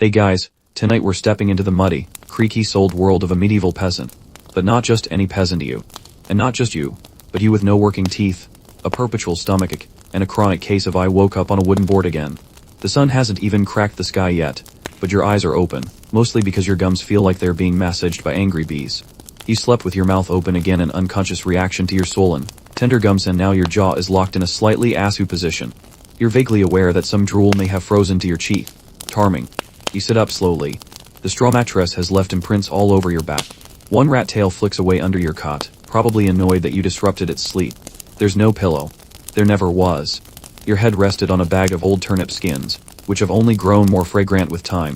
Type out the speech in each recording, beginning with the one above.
Hey guys, tonight we're stepping into the muddy, creaky-soled world of a medieval peasant. But not just any peasant you. And not just you, but you with no working teeth, a perpetual stomachache, and a chronic case of I woke up on a wooden board again. The sun hasn't even cracked the sky yet, but your eyes are open, mostly because your gums feel like they're being massaged by angry bees. You slept with your mouth open again, an unconscious reaction to your swollen, tender gums, and now your jaw is locked in a slightly askew position. You're vaguely aware that some drool may have frozen to your cheek. Charming. You sit up slowly. The straw mattress has left imprints all over your back. One rat tail flicks away under your cot, probably annoyed that you disrupted its sleep. There's no pillow. There never was. Your head rested on a bag of old turnip skins, which have only grown more fragrant with time.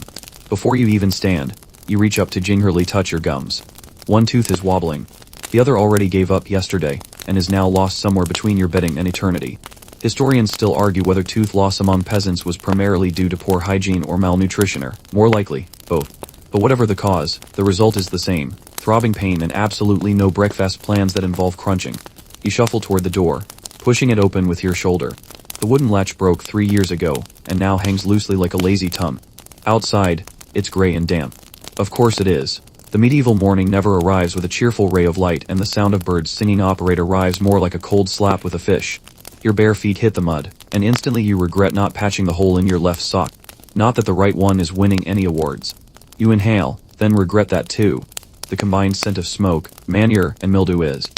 Before you even stand, you reach up to gingerly touch your gums. One tooth is wobbling. The other already gave up yesterday, and is now lost somewhere between your bedding and eternity. Historians still argue whether tooth loss among peasants was primarily due to poor hygiene or malnutrition, or, more likely, both. But whatever the cause, the result is the same: throbbing pain and absolutely no breakfast plans that involve crunching. You shuffle toward the door, pushing it open with your shoulder. The wooden latch broke 3 years ago, and now hangs loosely like a lazy tum. Outside, it's gray and damp. Of course it is. The medieval morning never arrives with a cheerful ray of light, and the sound of birds singing arrives more like a cold slap with a fish. Your bare feet hit the mud, and instantly you regret not patching the hole in your left sock. Not that the right one is winning any awards. You inhale, then regret that too. The combined scent of smoke, manure, and mildew is,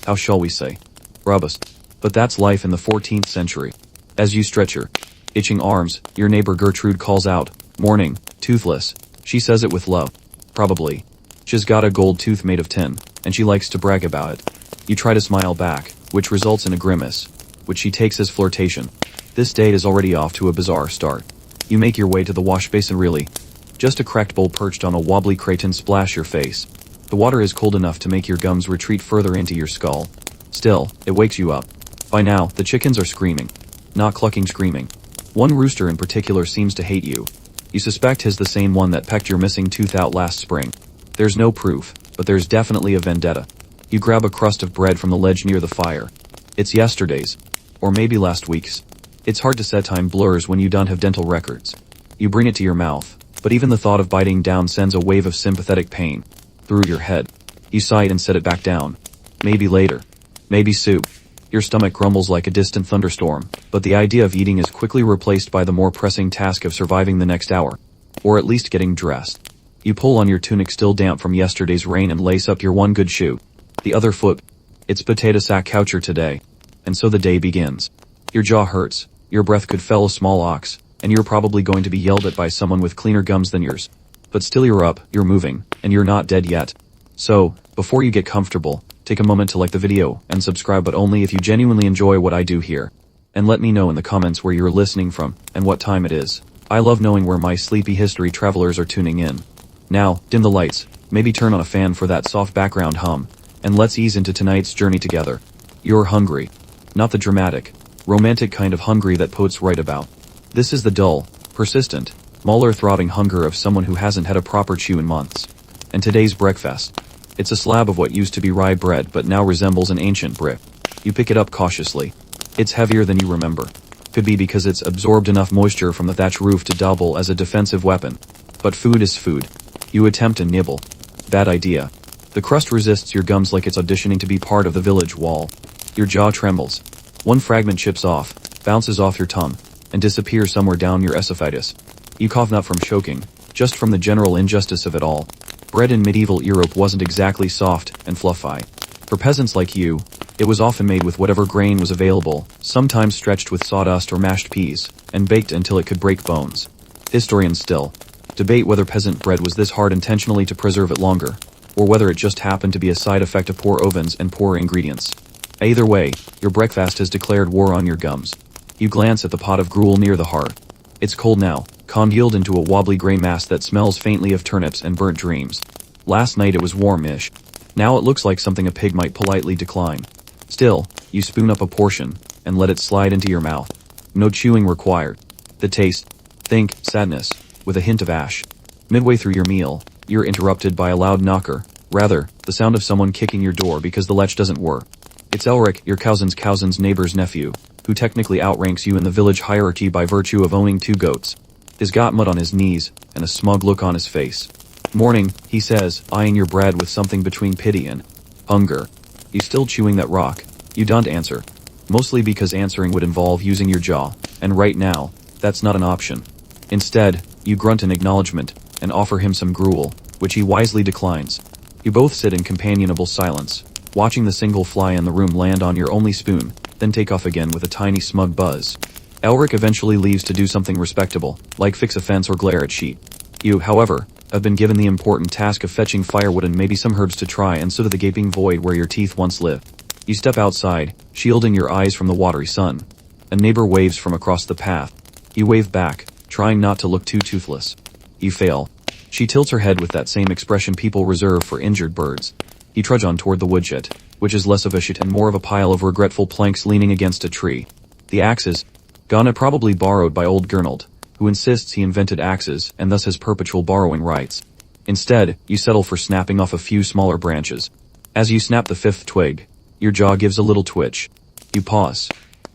how shall we say, robust. But that's life in the 14th century. As you stretch your itching arms, your neighbor Gertrude calls out, "Morning, Toothless." She says it with love. Probably. She's got a gold tooth made of tin, and she likes to brag about it. You try to smile back, which results in a grimace, which she takes as flirtation. This date is already off to a bizarre start. You make your way to the wash basin, really. Just a cracked bowl perched on a wobbly craton splash your face. The water is cold enough to make your gums retreat further into your skull. Still, it wakes you up. By now, the chickens are screaming. Not clucking, screaming. One rooster in particular seems to hate you. You suspect he's the same one that pecked your missing tooth out last spring. There's no proof, but there's definitely a vendetta. You grab a crust of bread from the ledge near the fire. It's yesterday's. Or maybe last week's. It's hard to say, time blurs when you don't have dental records. You bring it to your mouth, but even the thought of biting down sends a wave of sympathetic pain through your head. You sigh and set it back down. Maybe later. Maybe soup. Your stomach grumbles like a distant thunderstorm, but the idea of eating is quickly replaced by the more pressing task of surviving the next hour. Or at least getting dressed. You pull on your tunic still damp from yesterday's rain and lace up your one good shoe. The other foot. It's potato sack coucher today. And so the day begins. Your jaw hurts, your breath could fell a small ox, and you're probably going to be yelled at by someone with cleaner gums than yours. But still you're up, you're moving, and you're not dead yet. So, before you get comfortable, take a moment to like the video and subscribe, but only if you genuinely enjoy what I do here. And let me know in the comments where you're listening from, and what time it is. I love knowing where my sleepy history travelers are tuning in. Now, dim the lights, maybe turn on a fan for that soft background hum, and let's ease into tonight's journey together. You're hungry. Not the dramatic, romantic kind of hungry that poets write about. This is the dull, persistent, mauler-throbbing hunger of someone who hasn't had a proper chew in months. And today's breakfast. It's a slab of what used to be rye bread but now resembles an ancient brick. You pick it up cautiously. It's heavier than you remember. Could be because it's absorbed enough moisture from the thatch roof to double as a defensive weapon. But food is food. You attempt to nibble. Bad idea. The crust resists your gums like it's auditioning to be part of the village wall. Your jaw trembles. One fragment chips off, bounces off your tongue, and disappears somewhere down your esophagus. You cough not from choking, just from the general injustice of it all. Bread in medieval Europe wasn't exactly soft and fluffy. For peasants like you, it was often made with whatever grain was available, sometimes stretched with sawdust or mashed peas, and baked until it could break bones. Historians still debate whether peasant bread was this hard intentionally to preserve it longer, or whether it just happened to be a side effect of poor ovens and poor ingredients. Either way, your breakfast has declared war on your gums. You glance at the pot of gruel near the hearth. It's cold now, congealed into a wobbly gray mass that smells faintly of turnips and burnt dreams. Last night it was warmish. Now it looks like something a pig might politely decline. Still, you spoon up a portion, and let it slide into your mouth. No chewing required. The taste, think, sadness, with a hint of ash. Midway through your meal, you're interrupted by a loud knocker, rather, the sound of someone kicking your door because the latch doesn't work. It's Elric, your cousin's neighbor's nephew, who technically outranks you in the village hierarchy by virtue of owning 2 goats. He's got mud on his knees, and a smug look on his face. Morning, he says, eyeing your bread with something between pity and hunger. You still chewing that rock? You don't answer. Mostly because answering would involve using your jaw, and right now, that's not an option. Instead, you grunt in acknowledgement, and offer him some gruel, which he wisely declines. You both sit in companionable silence, watching the single fly in the room land on your only spoon, then take off again with a tiny smug buzz. Elric eventually leaves to do something respectable, like fix a fence or glare at sheep. You, however, have been given the important task of fetching firewood and maybe some herbs to try and sow to the gaping void where your teeth once lived. You step outside, shielding your eyes from the watery sun. A neighbor waves from across the path. You wave back, trying not to look too toothless. You fail. She tilts her head with that same expression people reserve for injured birds. You trudge on toward the woodshed, which is less of a shed and more of a pile of regretful planks leaning against a tree. The axes, gone and probably borrowed by old Gernald, who insists he invented axes and thus has perpetual borrowing rights. Instead, you settle for snapping off a few smaller branches. As you snap the fifth twig, your jaw gives a little twitch. You pause.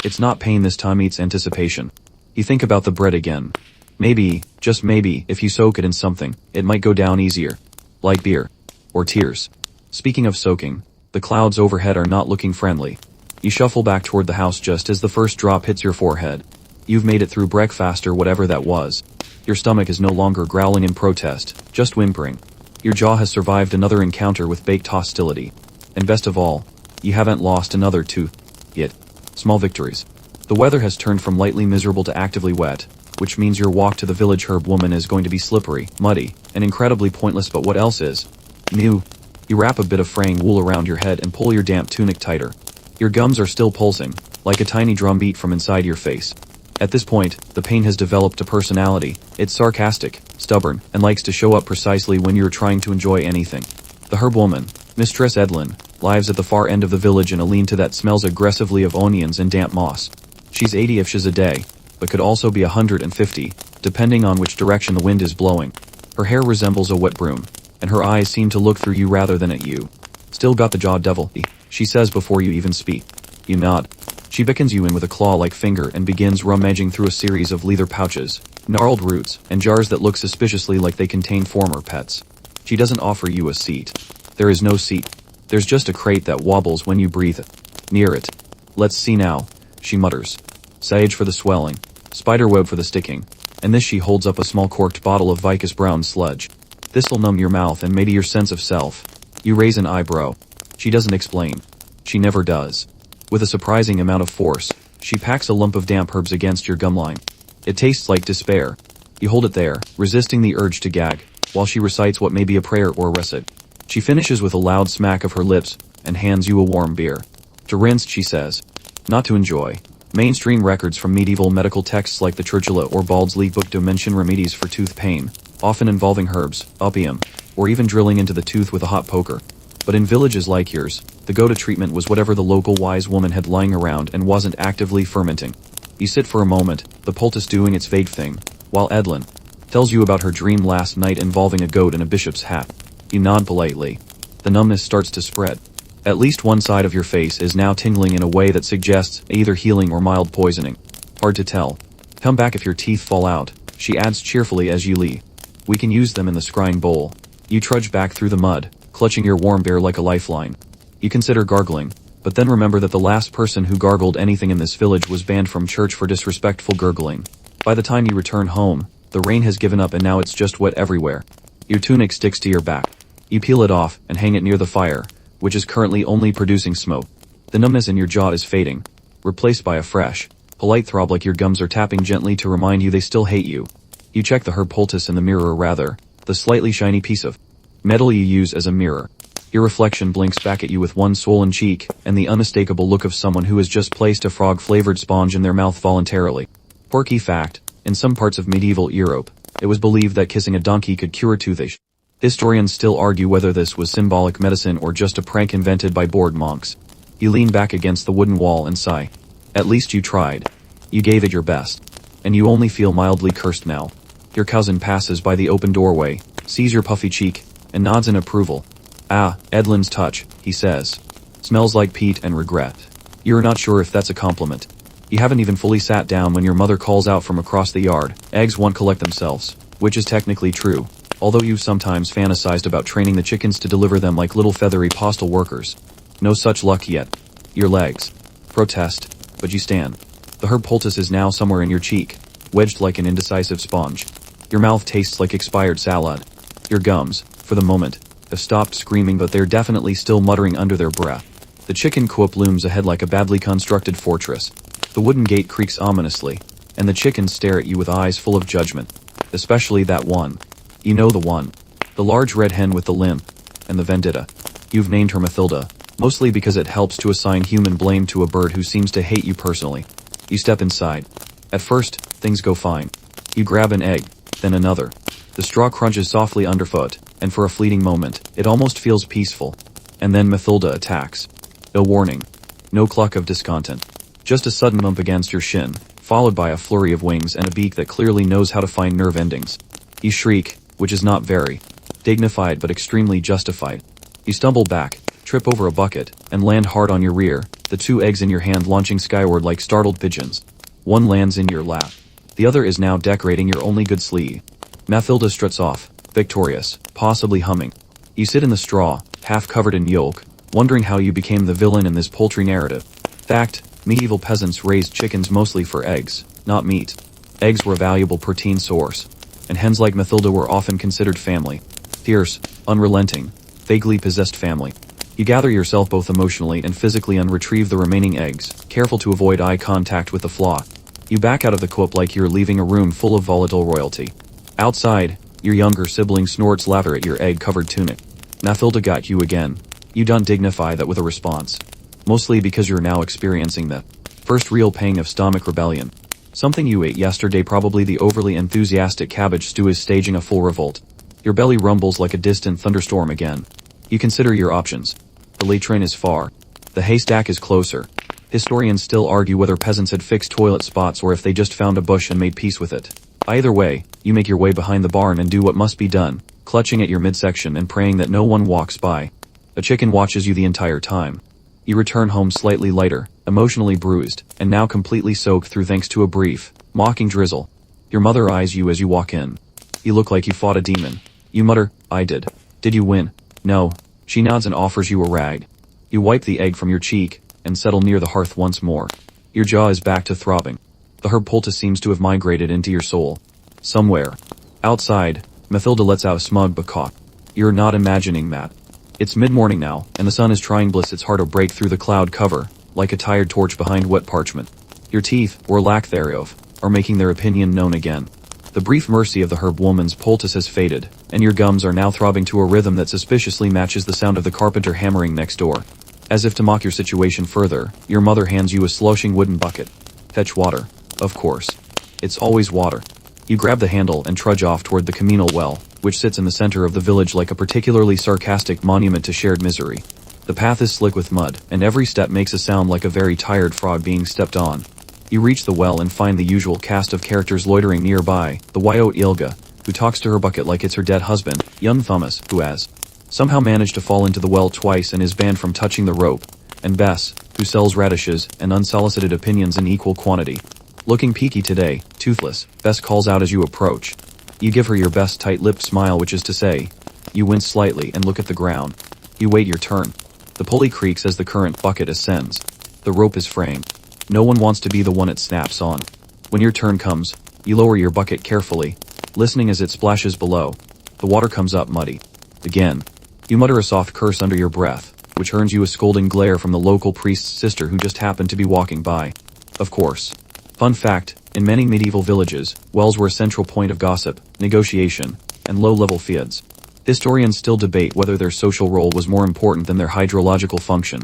It's not pain this time, it's anticipation. You think about the bread again. Maybe, just maybe, if you soak it in something, it might go down easier. Like beer. Or tears. Speaking of soaking, the clouds overhead are not looking friendly. You shuffle back toward the house just as the first drop hits your forehead. You've made it through breakfast or whatever that was. Your stomach is no longer growling in protest, just whimpering. Your jaw has survived another encounter with baked hostility. And best of all, you haven't lost another tooth yet. Small victories. The weather has turned from lightly miserable to actively wet, which means your walk to the village herb woman is going to be slippery, muddy, and incredibly pointless, but what else is? New. You wrap a bit of fraying wool around your head and pull your damp tunic tighter. Your gums are still pulsing, like a tiny drumbeat from inside your face. At this point, the pain has developed a personality. It's sarcastic, stubborn, and likes to show up precisely when you're trying to enjoy anything. The herb woman, Mistress Edlin, lives at the far end of the village in a lean-to that smells aggressively of onions and damp moss. She's 80 ifs a day, but could also be 150, depending on which direction the wind is blowing. Her hair resembles a wet broom, and her eyes seem to look through you rather than at you. Still got the jaw, devil, she says before you even speak. You nod. She beckons you in with a claw-like finger and begins rummaging through a series of leather pouches, gnarled roots, and jars that look suspiciously like they contain former pets. She doesn't offer you a seat. There is no seat. There's just a crate that wobbles when you breathe near it. Let's see now, she mutters. Sage for the swelling, spiderweb for the sticking, and this she holds up a small corked bottle of vicus brown sludge. This'll numb your mouth and maybe your sense of self. You raise an eyebrow. She doesn't explain. She never does. With a surprising amount of force, she packs a lump of damp herbs against your gum line. It tastes like despair. You hold it there, resisting the urge to gag, while she recites what may be a prayer or a recit. She finishes with a loud smack of her lips, and hands you a warm beer. To rinse, she says. Not to enjoy. Mainstream records from medieval medical texts like the Churchilla or Baldsley book do mention remedies for tooth pain, often involving herbs, opium, or even drilling into the tooth with a hot poker. But in villages like yours, the go-to treatment was whatever the local wise woman had lying around and wasn't actively fermenting. You sit for a moment, the poultice doing its vague thing, while Edlin tells you about her dream last night involving a goat in a bishop's hat. You nod politely. The numbness starts to spread. At least one side of your face is now tingling in a way that suggests either healing or mild poisoning. Hard to tell. Come back if your teeth fall out, she adds cheerfully as you leave. We can use them in the scrying bowl. You trudge back through the mud, clutching your warm beer like a lifeline. You consider gargling, but then remember that the last person who gargled anything in this village was banned from church for disrespectful gurgling. By the time you return home, the rain has given up and now it's just wet everywhere. Your tunic sticks to your back. You peel it off and hang it near the fire, which is currently only producing smoke. The numbness in your jaw is fading, replaced by a fresh, polite throb like your gums are tapping gently to remind you they still hate you. You check the herb poultice in the mirror, rather, the slightly shiny piece of metal you use as a mirror. Your reflection blinks back at you with one swollen cheek and the unmistakable look of someone who has just placed a frog-flavored sponge in their mouth voluntarily. Quirky fact, in some parts of medieval Europe, it was believed that kissing a donkey could cure toothache. Historians still argue whether this was symbolic medicine or just a prank invented by bored monks. You lean back against the wooden wall and sigh. At least you tried. You gave it your best. And you only feel mildly cursed now. Your cousin passes by the open doorway, sees your puffy cheek, and nods in approval. Ah, Edlin's touch, he says. Smells like peat and regret. You're not sure if that's a compliment. You haven't even fully sat down when your mother calls out from across the yard, "Eggs won't collect themselves," which is technically true, although you've sometimes fantasized about training the chickens to deliver them like little feathery postal workers. No such luck yet. Your legs protest, but you stand. The herb poultice is now somewhere in your cheek, wedged like an indecisive sponge. Your mouth tastes like expired salad. Your gums, for the moment, have stopped screaming, but they're definitely still muttering under their breath. The chicken coop looms ahead like a badly constructed fortress. The wooden gate creaks ominously, and the chickens stare at you with eyes full of judgment. Especially that one. You know the one. The large red hen with the limp, and the vendetta. You've named her Mathilda, mostly because it helps to assign human blame to a bird who seems to hate you personally. You step inside. At first, things go fine. You grab an egg, then another. The straw crunches softly underfoot, and for a fleeting moment, it almost feels peaceful. And then Mathilda attacks. No warning. No cluck of discontent. Just a sudden bump against your shin, followed by a flurry of wings and a beak that clearly knows how to find nerve endings. You shriek, which is not very dignified but extremely justified. You stumble back, trip over a bucket, and land hard on your rear, the 2 eggs in your hand launching skyward like startled pigeons. One lands in your lap. The other is now decorating your only good sleeve. Mathilda struts off, victorious, possibly humming. You sit in the straw, half covered in yolk, wondering how you became the villain in this poultry narrative. Fact, medieval peasants raised chickens mostly for eggs, not meat. Eggs were a valuable protein source, and hens like Mathilda were often considered family. Fierce, unrelenting, vaguely possessed family. You gather yourself both emotionally and physically and retrieve the remaining eggs, careful to avoid eye contact with the flock. You back out of the coop like you're leaving a room full of volatile royalty. Outside, your younger sibling snorts lather at your egg-covered tunic. Mathilda got you again. You don't dignify that with a response. Mostly because you're now experiencing the first real pang of stomach rebellion. Something you ate yesterday, probably the overly enthusiastic cabbage stew, is staging a full revolt. Your belly rumbles like a distant thunderstorm again. You consider your options. The latrine is far. The haystack is closer. Historians still argue whether peasants had fixed toilet spots or if they just found a bush and made peace with it. Either way, you make your way behind the barn and do what must be done, clutching at your midsection and praying that no one walks by. A chicken watches you the entire time. You return home slightly lighter, emotionally bruised, and now completely soaked through thanks to a brief, mocking drizzle. Your mother eyes you as you walk in. You look like you fought a demon. You mutter, "I did." "Did you win?" "No." She nods and offers you a rag. You wipe the egg from your cheek, and settle near the hearth once more. Your jaw is back to throbbing. The herb poultice seems to have migrated into your soul. Somewhere. Outside, Mathilda lets out a smug "Bacock." You're not imagining that. It's mid-morning now, and the sun is trying bliss its hard to break through the cloud cover, like a tired torch behind wet parchment. Your teeth, or lack thereof, are making their opinion known again. The brief mercy of the herb woman's poultice has faded, and your gums are now throbbing to a rhythm that suspiciously matches the sound of the carpenter hammering next door. As if to mock your situation further, your mother hands you a sloshing wooden bucket. Fetch water. Of course. It's always water. You grab the handle and trudge off toward the communal well, which sits in the center of the village like a particularly sarcastic monument to shared misery. The path is slick with mud, and every step makes a sound like a very tired frog being stepped on. You reach the well and find the usual cast of characters loitering nearby, the Wyote Ilga, who talks to her bucket like it's her dead husband, young Thomas, who has somehow managed to fall into the well twice and is banned from touching the rope, and Bess, who sells radishes and unsolicited opinions in equal quantity. Looking peaky today, Toothless, Bess calls out as you approach. You give her your best tight-lipped smile, which is to say, you wince slightly and look at the ground. You wait your turn. The pulley creaks as the current bucket ascends. The rope is fraying. No one wants to be the one it snaps on. When your turn comes, you lower your bucket carefully, listening as it splashes below. The water comes up muddy. Again. You mutter a soft curse under your breath, which earns you a scolding glare from the local priest's sister who just happened to be walking by. Of course. Fun fact, in many medieval villages, wells were a central point of gossip, negotiation, and low-level feuds. Historians still debate whether their social role was more important than their hydrological function.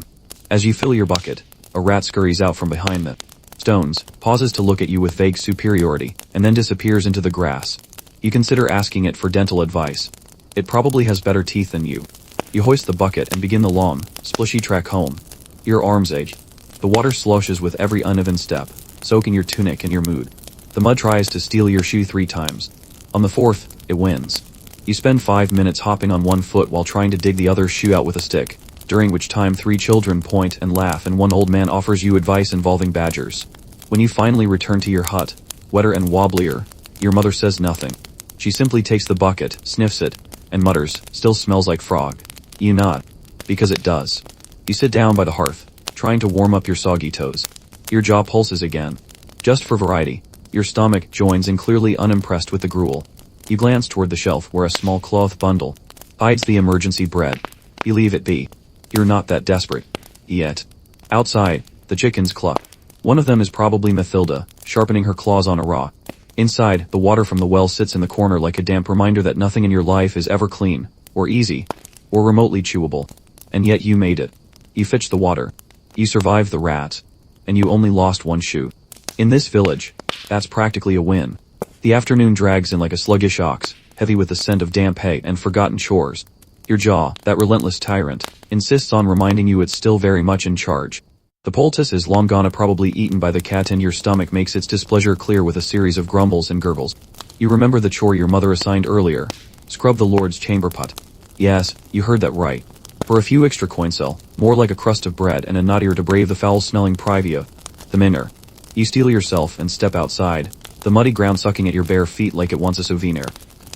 As you fill your bucket, a rat scurries out from behind the stones, pauses to look at you with vague superiority, and then disappears into the grass. You consider asking it for dental advice. It probably has better teeth than you. You hoist the bucket and begin the long, splishy trek home. Your arms ache. The water sloshes with every uneven step, soaking your tunic and your mood. The mud tries to steal your shoe 3 times. On the 4th, it wins. You spend 5 minutes hopping on one foot while trying to dig the other shoe out with a stick, during which time 3 children point and laugh and one old man offers you advice involving badgers. When you finally return to your hut, wetter and wobblier, your mother says nothing. She simply takes the bucket, sniffs it, and mutters, "Still smells like frog." You nod. Because it does. You sit down by the hearth, trying to warm up your soggy toes. Your jaw pulses again. Just for variety, your stomach joins in, clearly unimpressed with the gruel. You glance toward the shelf where a small cloth bundle hides the emergency bread. You leave it be. You're not that desperate. Yet. Outside, the chickens cluck. One of them is probably Mathilda, sharpening her claws on a raw. Inside, the water from the well sits in the corner like a damp reminder that nothing in your life is ever clean, or easy, or remotely chewable. And yet you made it. You fetched the water. You survived the rats. And you only lost one shoe. In this village, that's practically a win. The afternoon drags in like a sluggish ox, heavy with the scent of damp hay and forgotten chores. Your jaw, that relentless tyrant, insists on reminding you it's still very much in charge. The poultice is long gone, probably eaten by the cat, and your stomach makes its displeasure clear with a series of grumbles and gurgles. You remember the chore your mother assigned earlier. Scrub the Lord's chamber pot. Yes, you heard that right. For a few extra coinsel, more like a crust of bread and a naughtier to brave the foul-smelling privia. The minner. You steel yourself and step outside, the muddy ground sucking at your bare feet like it wants a souvenir.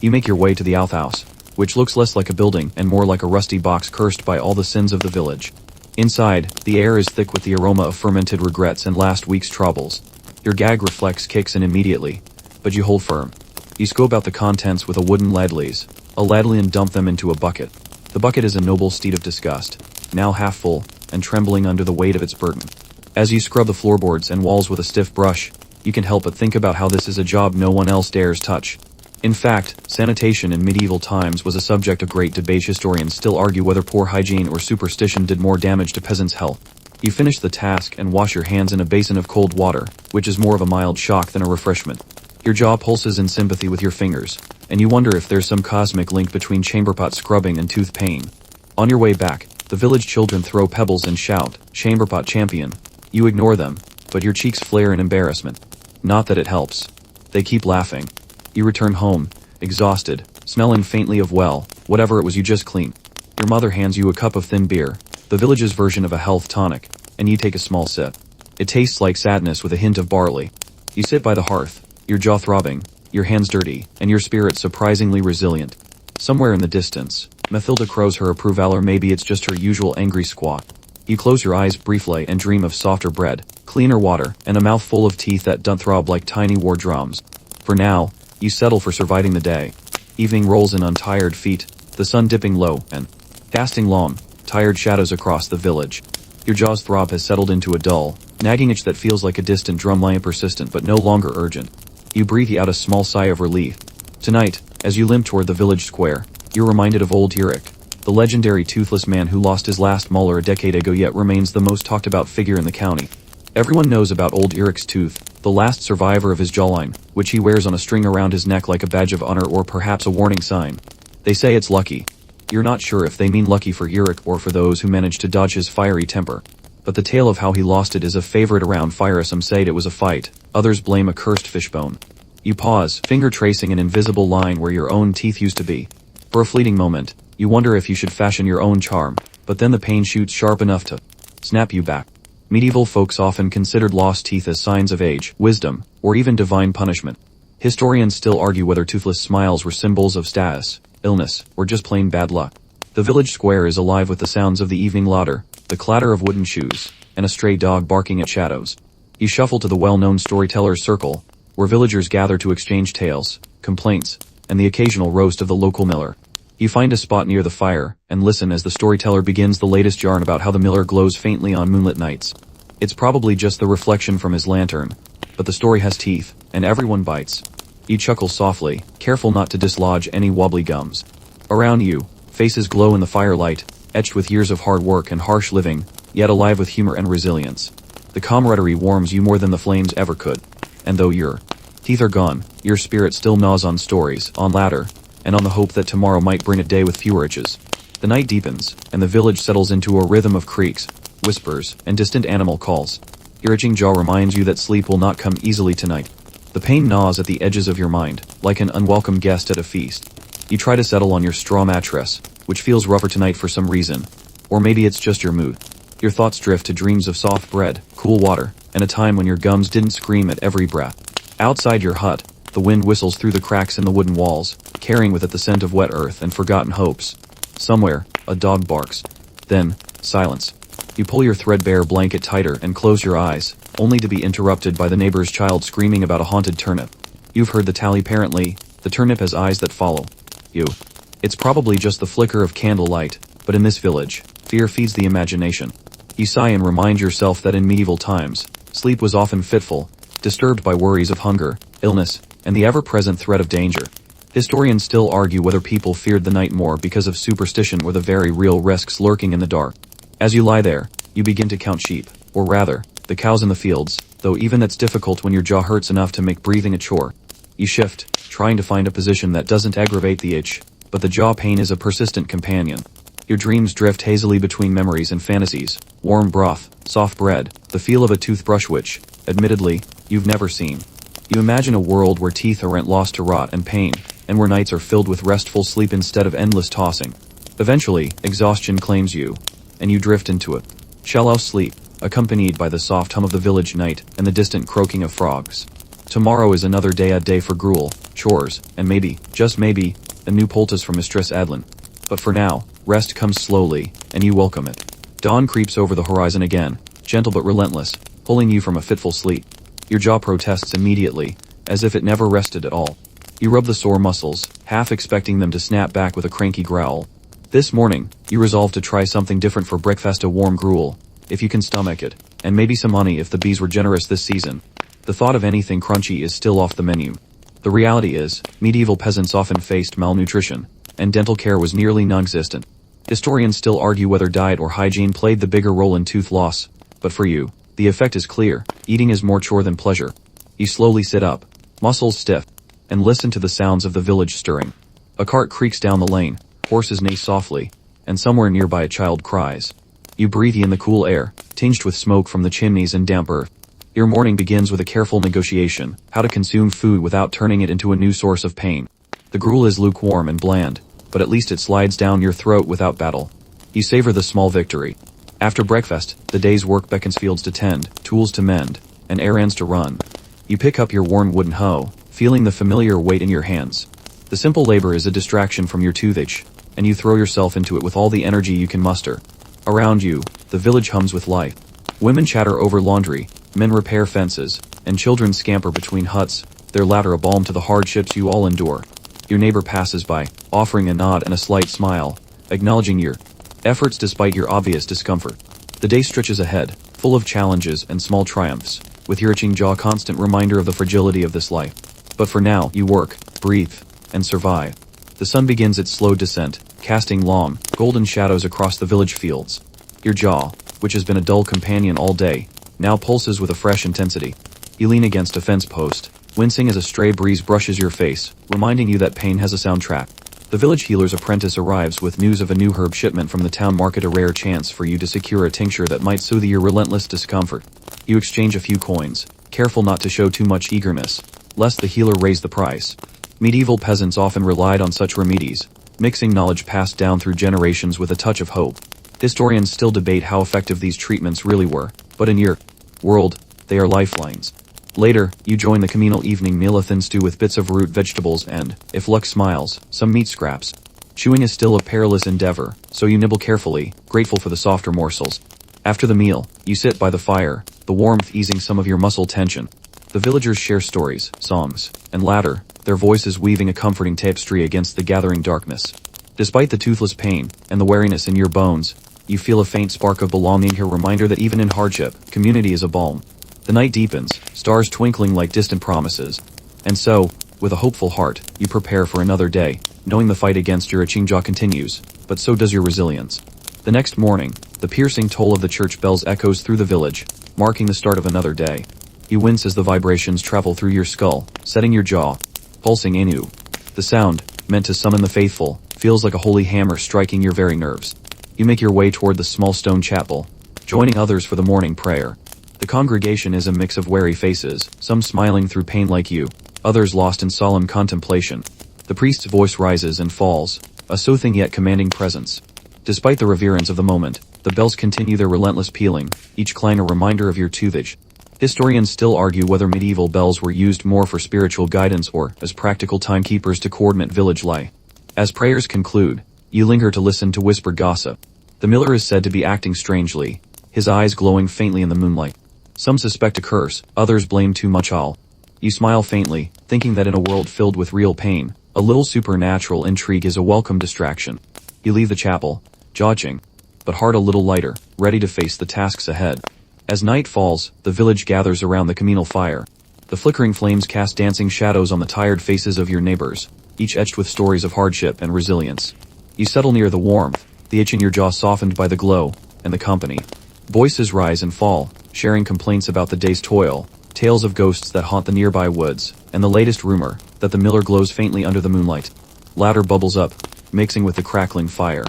You make your way to the outhouse, which looks less like a building and more like a rusty box cursed by all the sins of the village. Inside, the air is thick with the aroma of fermented regrets and last week's troubles. Your gag reflex kicks in immediately, but you hold firm. You scope out the contents with a wooden ladleys, and dump them into a bucket. The bucket is a noble steed of disgust, now half full, and trembling under the weight of its burden. As you scrub the floorboards and walls with a stiff brush, you can help but think about how this is a job no one else dares touch. In fact, sanitation in medieval times was a subject of great debate. Historians still argue whether poor hygiene or superstition did more damage to peasants' health. You finish the task and wash your hands in a basin of cold water, which is more of a mild shock than a refreshment. Your jaw pulses in sympathy with your fingers, and you wonder if there's some cosmic link between chamberpot scrubbing and tooth pain. On your way back, the village children throw pebbles and shout, "Chamberpot champion." You ignore them, but your cheeks flare in embarrassment. Not that it helps. They keep laughing. You return home, exhausted, smelling faintly of whatever it was you just cleaned. Your mother hands you a cup of thin beer, the village's version of a health tonic, and you take a small sip. It tastes like sadness with a hint of barley. You sit by the hearth, your jaw throbbing, your hands dirty, and your spirit surprisingly resilient. Somewhere in the distance, Mathilda crows her approval, or maybe it's just her usual angry squawk. You close your eyes briefly and dream of softer bread, cleaner water, and a mouth full of teeth that don't throb like tiny war drums. For now, you settle for surviving the day. Evening rolls in untired feet, the sun dipping low and casting long, tired shadows across the village. Your jaw's throb has settled into a dull, nagging itch that feels like a distant drumline, persistent but no longer urgent. You breathe out a small sigh of relief. Tonight, as you limp toward the village square, you're reminded of old Eric, the legendary toothless man who lost his last molar a decade ago yet remains the most talked about figure in the county. Everyone knows about old Eric's tooth, the last survivor of his jawline, which he wears on a string around his neck like a badge of honor or perhaps a warning sign. They say it's lucky. You're not sure if they mean lucky for Eric or for those who manage to dodge his fiery temper. But the tale of how he lost it is a favorite around fire. Some say it was a fight, others blame a cursed fishbone. You pause, finger tracing an invisible line where your own teeth used to be. For a fleeting moment, you wonder if you should fashion your own charm, but then the pain shoots sharp enough to snap you back. Medieval folks often considered lost teeth as signs of age, wisdom, or even divine punishment. Historians still argue whether toothless smiles were symbols of status, illness, or just plain bad luck. The village square is alive with the sounds of the evening lauder, the clatter of wooden shoes, and a stray dog barking at shadows. You shuffle to the well-known storyteller's circle, where villagers gather to exchange tales, complaints, and the occasional roast of the local miller. You find a spot near the fire, and listen as the storyteller begins the latest yarn about how the miller glows faintly on moonlit nights. It's probably just the reflection from his lantern, but the story has teeth, and everyone bites. You chuckle softly, careful not to dislodge any wobbly gums. Around you, faces glow in the firelight, etched with years of hard work and harsh living, yet alive with humor and resilience. The camaraderie warms you more than the flames ever could. And though your teeth are gone, your spirit still gnaws on stories, on laughter, and on the hope that tomorrow might bring a day with fewer itches. The night deepens, and the village settles into a rhythm of creaks, whispers, and distant animal calls. Your itching jaw reminds you that sleep will not come easily tonight. The pain gnaws at the edges of your mind, like an unwelcome guest at a feast. You try to settle on your straw mattress, which feels rougher tonight for some reason. Or maybe it's just your mood. Your thoughts drift to dreams of soft bread, cool water, and a time when your gums didn't scream at every breath. Outside your hut, the wind whistles through the cracks in the wooden walls, carrying with it the scent of wet earth and forgotten hopes. Somewhere, a dog barks. Then, silence. You pull your threadbare blanket tighter and close your eyes, only to be interrupted by the neighbor's child screaming about a haunted turnip. You've heard the tale apparently, the turnip has eyes that follow you. It's probably just the flicker of candlelight, but in this village, fear feeds the imagination. You sigh and remind yourself that in medieval times, sleep was often fitful, disturbed by worries of hunger, illness, and the ever-present threat of danger. Historians still argue whether people feared the night more because of superstition or the very real risks lurking in the dark. As you lie there, you begin to count sheep, or rather, the cows in the fields, though even that's difficult when your jaw hurts enough to make breathing a chore. You shift, trying to find a position that doesn't aggravate the itch, but the jaw pain is a persistent companion. Your dreams drift hazily between memories and fantasies, warm broth, soft bread, the feel of a toothbrush which, admittedly, you've never seen. You imagine a world where teeth aren't lost to rot and pain, and where nights are filled with restful sleep instead of endless tossing. Eventually, exhaustion claims you, and you drift into a shallow sleep, accompanied by the soft hum of the village night and the distant croaking of frogs. Tomorrow is another day, a day for gruel, chores, and maybe, just maybe, a new poultice from Mistress Adlin. But for now, rest comes slowly, and you welcome it. Dawn creeps over the horizon again, gentle but relentless, pulling you from a fitful sleep. Your jaw protests immediately, as if it never rested at all. You rub the sore muscles, half expecting them to snap back with a cranky growl. This morning, you resolve to try something different for breakfast: a warm gruel, if you can stomach it, and maybe some honey if the bees were generous this season. The thought of anything crunchy is still off the menu. The reality is, medieval peasants often faced malnutrition, and dental care was nearly non-existent. Historians still argue whether diet or hygiene played the bigger role in tooth loss, but for you, the effect is clear: eating is more chore than pleasure. You slowly sit up, muscles stiff, and listen to the sounds of the village stirring. A cart creaks down the lane, horses neigh softly, and somewhere nearby a child cries. You breathe in the cool air, tinged with smoke from the chimneys and damp earth. Your morning begins with a careful negotiation: how to consume food without turning it into a new source of pain. The gruel is lukewarm and bland, but at least it slides down your throat without battle. You savor the small victory. After breakfast, the day's work beckons: fields to tend, tools to mend, and errands to run. You pick up your worn wooden hoe, feeling the familiar weight in your hands. The simple labor is a distraction from your toothache, and you throw yourself into it with all the energy you can muster. Around you, the village hums with life. Women chatter over laundry, men repair fences, and children scamper between huts, their laughter a balm to the hardships you all endure. Your neighbor passes by, offering a nod and a slight smile, acknowledging your efforts despite your obvious discomfort. The day stretches ahead, full of challenges and small triumphs, with your itching jaw constant reminder of the fragility of this life. But for now, you work, breathe, and survive. The sun begins its slow descent, casting long, golden shadows across the village fields. Your jaw, which has been a dull companion all day, now pulses with a fresh intensity. You lean against a fence post, wincing as a stray breeze brushes your face, reminding you that pain has a soundtrack. The village healer's apprentice arrives with news of a new herb shipment from the town market, a rare chance for you to secure a tincture that might soothe your relentless discomfort. You exchange a few coins, careful not to show too much eagerness, lest the healer raise the price. Medieval peasants often relied on such remedies, mixing knowledge passed down through generations with a touch of hope. Historians still debate how effective these treatments really were, but in your world, they are lifelines. Later, you join the communal evening meal, a thin stew with bits of root vegetables and, if luck smiles, some meat scraps. Chewing is still a perilous endeavor, so you nibble carefully, grateful for the softer morsels. After the meal, you sit by the fire, the warmth easing some of your muscle tension. The villagers share stories, songs, and laughter, their voices weaving a comforting tapestry against the gathering darkness. Despite the toothless pain and the weariness in your bones, you feel a faint spark of belonging here, reminder that even in hardship, community is a balm. The night deepens, stars twinkling like distant promises. And so, with a hopeful heart, you prepare for another day, knowing the fight against your itching jaw continues, but so does your resilience. The next morning, the piercing toll of the church bells echoes through the village, marking the start of another day. You wince as the vibrations travel through your skull, setting your jaw pulsing anew. The sound, meant to summon the faithful, feels like a holy hammer striking your very nerves. You make your way toward the small stone chapel, joining others for the morning prayer. The congregation is a mix of wary faces, some smiling through pain like you, others lost in solemn contemplation. The priest's voice rises and falls, a soothing yet commanding presence. Despite the reverence of the moment, the bells continue their relentless pealing, each clang a reminder of your toothache. Historians still argue whether medieval bells were used more for spiritual guidance or as practical timekeepers to coordinate village life. As prayers conclude, you linger to listen to whispered gossip. The miller is said to be acting strangely, his eyes glowing faintly in the moonlight. Some suspect a curse, others blame too much oil. You smile faintly, thinking that in a world filled with real pain, a little supernatural intrigue is a welcome distraction. You leave the chapel, jaw-itching, but heart a little lighter, ready to face the tasks ahead. As night falls, the village gathers around the communal fire. The flickering flames cast dancing shadows on the tired faces of your neighbors, each etched with stories of hardship and resilience. You settle near the warmth, the itch in your jaw softened by the glow, and the company. Voices rise and fall, sharing complaints about the day's toil, tales of ghosts that haunt the nearby woods, and the latest rumor, that the miller glows faintly under the moonlight. Laughter bubbles up, mixing with the crackling fire.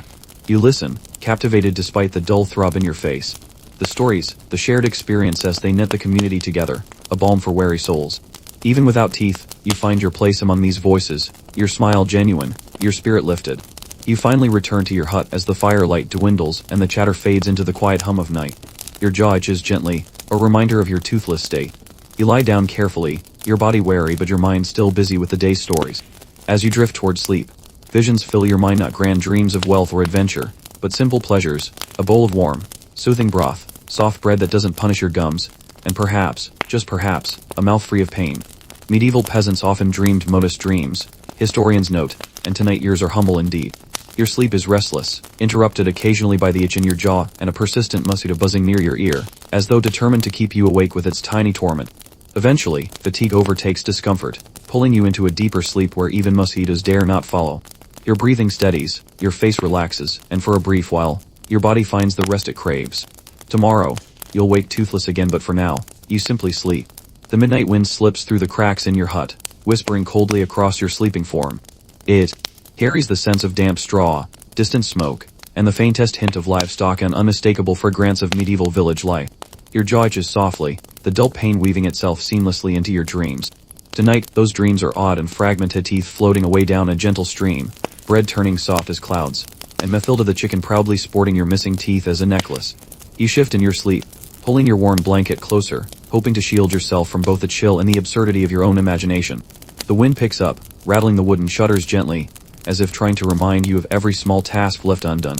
You listen, captivated despite the dull throb in your face. The stories, the shared experience as they knit the community together, a balm for weary souls. Even without teeth, you find your place among these voices, your smile genuine, your spirit lifted. You finally return to your hut as the firelight dwindles and the chatter fades into the quiet hum of night. Your jaw itches gently, a reminder of your toothless state. You lie down carefully, your body wary but your mind still busy with the day's stories. As you drift toward sleep, visions fill your mind, not grand dreams of wealth or adventure, but simple pleasures, a bowl of warm, soothing broth, soft bread that doesn't punish your gums, and perhaps, just perhaps, a mouth free of pain. Medieval peasants often dreamed modest dreams, historians note, and tonight yours are humble indeed. Your sleep is restless, interrupted occasionally by the itch in your jaw and a persistent mosquito buzzing near your ear, as though determined to keep you awake with its tiny torment. Eventually, fatigue overtakes discomfort, pulling you into a deeper sleep where even mosquitoes dare not follow. Your breathing steadies, your face relaxes, and for a brief while, your body finds the rest it craves. Tomorrow, you'll wake toothless again, but for now, you simply sleep. The midnight wind slips through the cracks in your hut, whispering coldly across your sleeping form. It carries the sense of damp straw, distant smoke, and the faintest hint of livestock and unmistakable fragrance of medieval village life. Your jaw itches softly, the dull pain weaving itself seamlessly into your dreams. Tonight, those dreams are odd and fragmented, teeth floating away down a gentle stream, bread turning soft as clouds, and Mathilda the chicken proudly sporting your missing teeth as a necklace. You shift in your sleep, pulling your warm blanket closer, hoping to shield yourself from both the chill and the absurdity of your own imagination. The wind picks up, rattling the wooden shutters gently, as if trying to remind you of every small task left undone.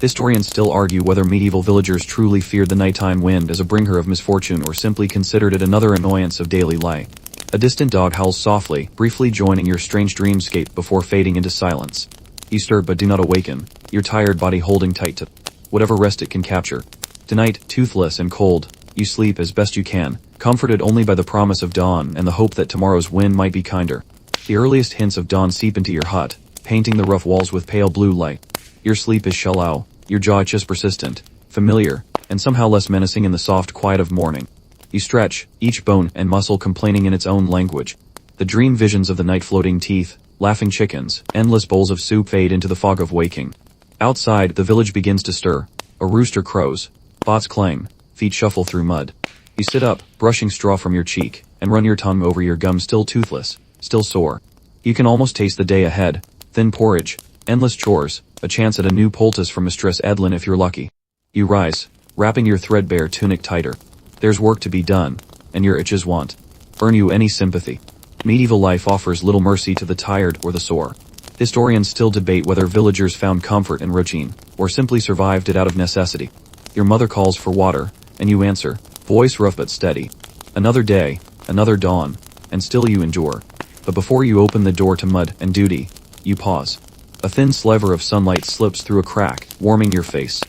Historians still argue whether medieval villagers truly feared the nighttime wind as a bringer of misfortune or simply considered it another annoyance of daily life. A distant dog howls softly, briefly joining your strange dreamscape before fading into silence. You stir but do not awaken, your tired body holding tight to whatever rest it can capture. Tonight, toothless and cold, you sleep as best you can, comforted only by the promise of dawn and the hope that tomorrow's wind might be kinder. The earliest hints of dawn seep into your hut, painting the rough walls with pale blue light. Your sleep is shallow, your jaw itches persistent, familiar, and somehow less menacing in the soft quiet of morning. You stretch, each bone and muscle complaining in its own language. The dream visions of the night, floating teeth, laughing chickens, endless bowls of soup fade into the fog of waking. Outside, the village begins to stir. A rooster crows, bots clang, feet shuffle through mud. You sit up, brushing straw from your cheek, and run your tongue over your gums, still toothless, still sore. You can almost taste the day ahead, thin porridge, endless chores, a chance at a new poultice from Mistress Edlin if you're lucky. You rise, wrapping your threadbare tunic tighter. There's work to be done, and your itches won't earn you any sympathy. Medieval life offers little mercy to the tired or the sore. Historians still debate whether villagers found comfort in routine, or simply survived it out of necessity. Your mother calls for water, and you answer, voice rough but steady. Another day, another dawn, and still you endure. But before you open the door to mud and duty, you pause. A thin sliver of sunlight slips through a crack, warming your face.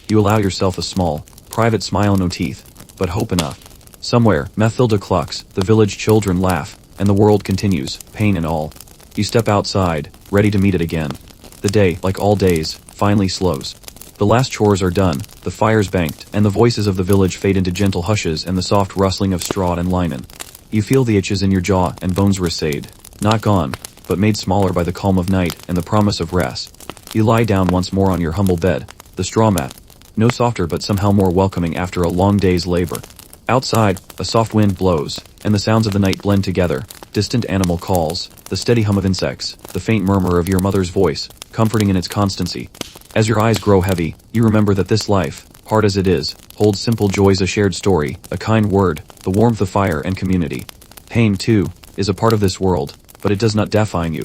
You allow yourself a small, private smile, no teeth, but hope enough. Somewhere, Mathilda clucks, the village children laugh, and the world continues, pain and all. You step outside, ready to meet it again. The day, like all days, finally slows. The last chores are done, the fire's banked, and the voices of the village fade into gentle hushes and the soft rustling of straw and linen. You feel the itches in your jaw and bones recede, not gone, but made smaller by the calm of night and the promise of rest. You lie down once more on your humble bed, the straw mat, no softer but somehow more welcoming after a long day's labor. Outside, a soft wind blows, and the sounds of the night blend together, distant animal calls, the steady hum of insects, the faint murmur of your mother's voice, comforting in its constancy. As your eyes grow heavy, you remember that this life, hard as it is, holds simple joys, a shared story, a kind word, the warmth of fire and community. Pain, too, is a part of this world, but it does not define you.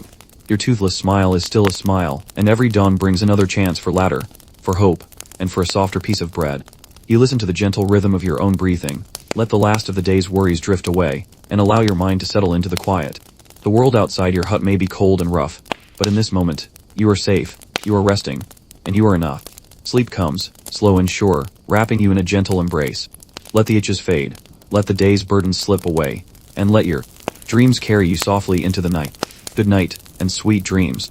Your toothless smile is still a smile, and every dawn brings another chance for laughter, for hope, and for a softer piece of bread. You listen to the gentle rhythm of your own breathing, let the last of the day's worries drift away, and allow your mind to settle into the quiet. The world outside your hut may be cold and rough, but in this moment, you are safe, you are resting, and you are enough. Sleep comes, slow and sure, wrapping you in a gentle embrace. Let the itches fade, let the day's burdens slip away, and let your dreams carry you softly into the night. Good night, and sweet dreams.